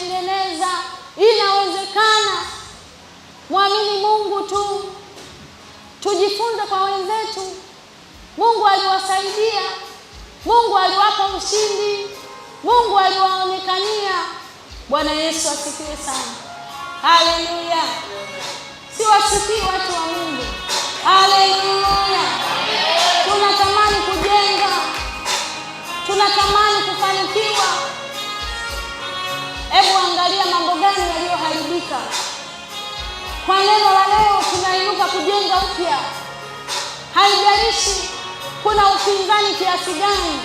kutengeneza. Inawezekana. Muamini Mungu tu. Tujifunze kwa wenzetu. Mungu aliwasaidia. Mungu aliwapa ushindi. Mungu aliwaonekania. Bwana Yesu asifiwe sana. Haleluya. Siwasifii watu wa Mungu. Haleluya. Tunatamani kujenga. Tunatamani kufanikiwa. Hebu angalia mambo gani yaliyoharibika. Kwa neno la leo tunainuka kujenga upya. Haijalishi kuna upinzani kiasi gani.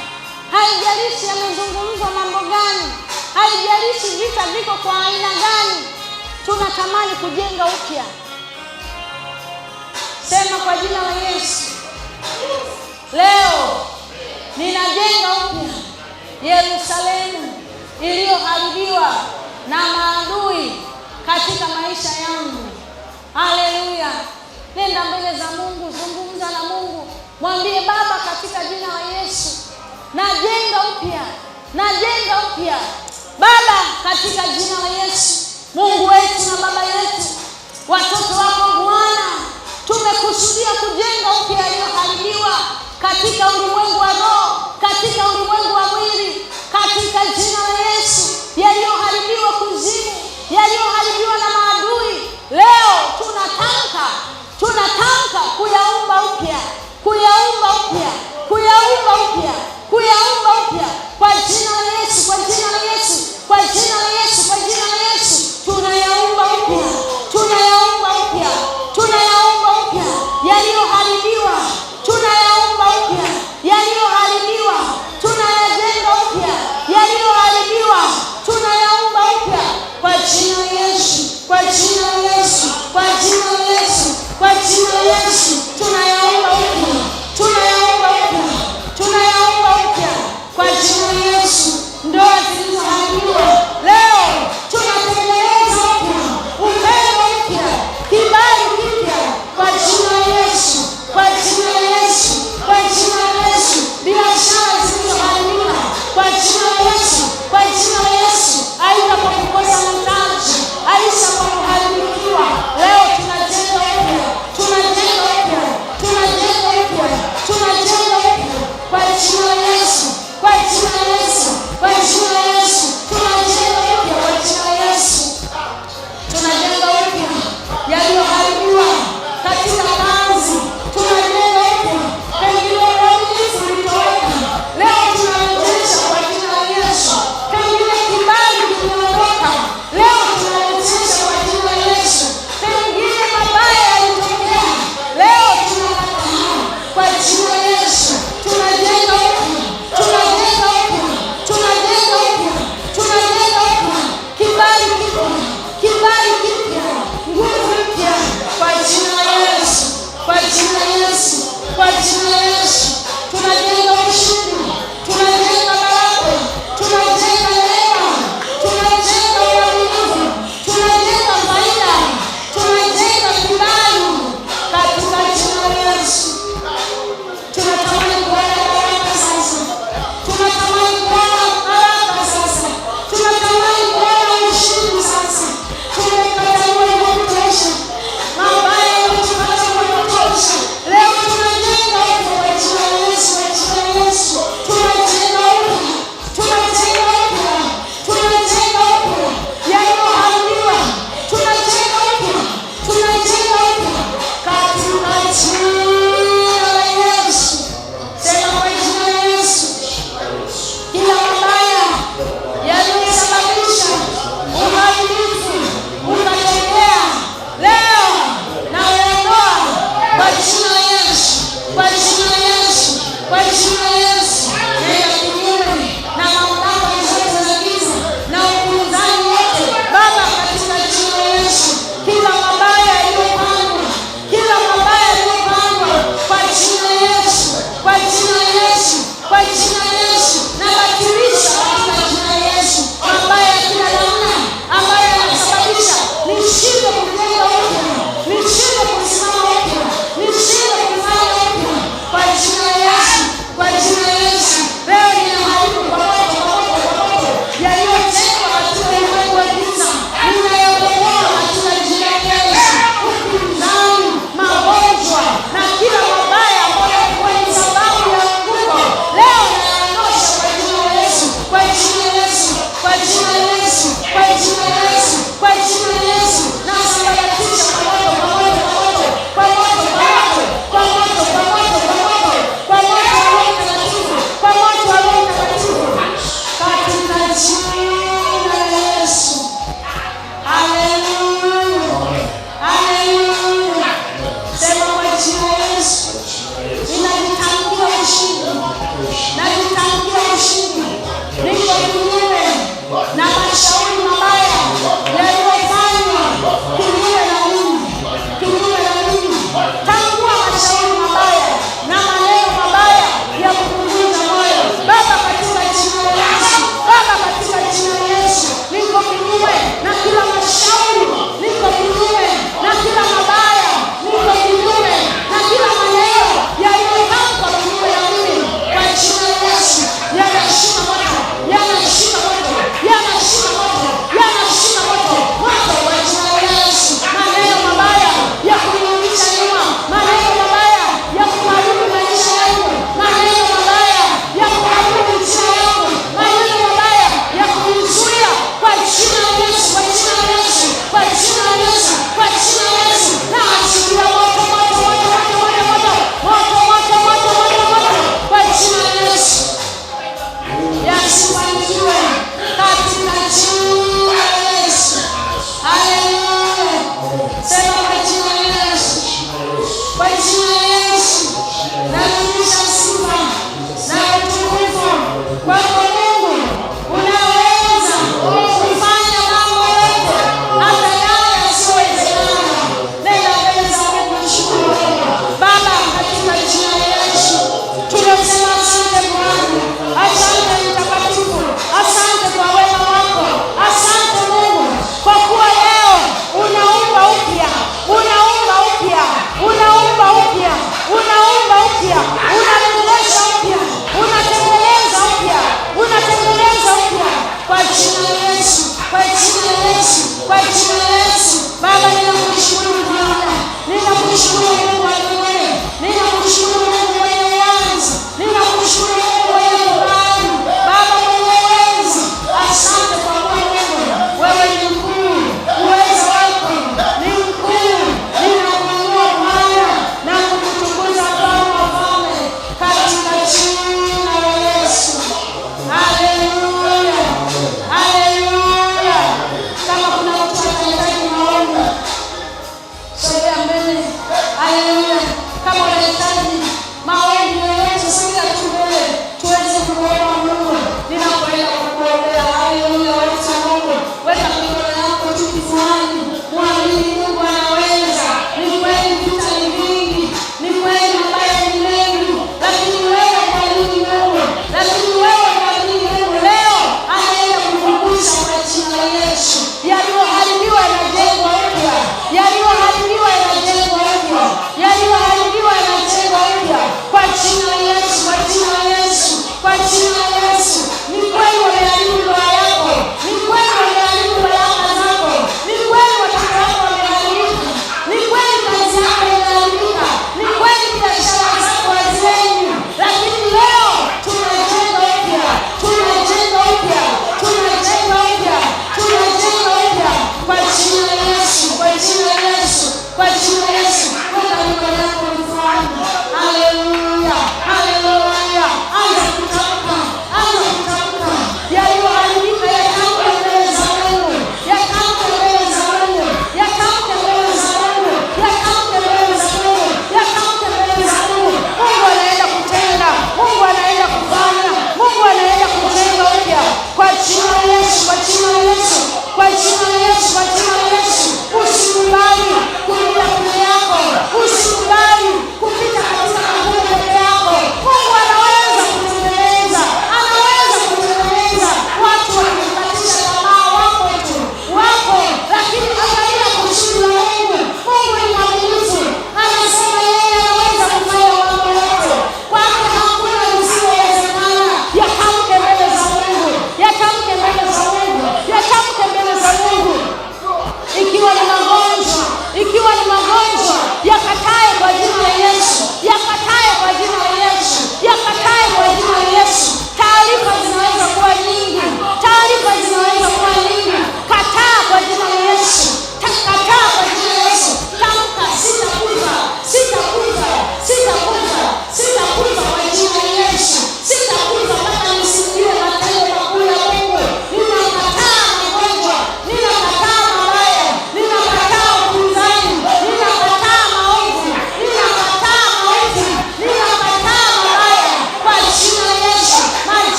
Haijalishi yamezungumzwa mambo gani. Haijalishi vita viko kwa aina gani. Tunatamani kujenga upya. Sema kwa jina la Yesu. Leo ninajenga upya Yerusalemu iliyoharibiwa na maadui katika maisha yangu. Haleluya. Nenda mbele za Mungu, zungumza na Mungu. Mwambie Baba, katika jina la Yesu, najenga upya. Najenga upya. Baba, katika jina la Yesu, Mungu wetu na Baba yetu, watoto wako Bwana, tumekusudia kujenga upya yaliyoharibiwa katika ulimwengu wa roho, katika ulimwengu wa mwili, katika jina la Yesu. Yaliyoharibiwa kuzimu, yaliyoharibiwa na maadui, leo tunatamka kuyaumba upya, kuyaumba upya, kuyaumba upya, kuyaumba upya kwa jina la Yesu, kwa jina la Yesu, kwa jina la Yesu, kwa jina la Yesu. Tunayaumba upya, tunayaumba upya, tunayaumba upya yaliyoharibiwa, tunayaumba upya yaliyoharibiwa, tunayajenga upya yaliyoharibiwa, tunayaumba upya kwa jina la Yesu, kwa jina la Yesu, kwa jina la Yesu, kwa jina la Yesu. Tunayaumba upya, tunayaumba upya, tunayaumba upya kwa jina la Yesu. Ndoa zilizoharibiwa leo tunatengeneza upya, upendo mpya, kibali kipya kwa jina la Yesu, kwa jina la Yesu, kwa jina la Yesu. Biashara zilizoharibiwa kwa jina la Yesu, kwa jina la Yesu. Aidha kwa kukosa mtaji, aidha kwa kuharibiwa usifanikiwe katika jina la Yesu. Haleluya. Sema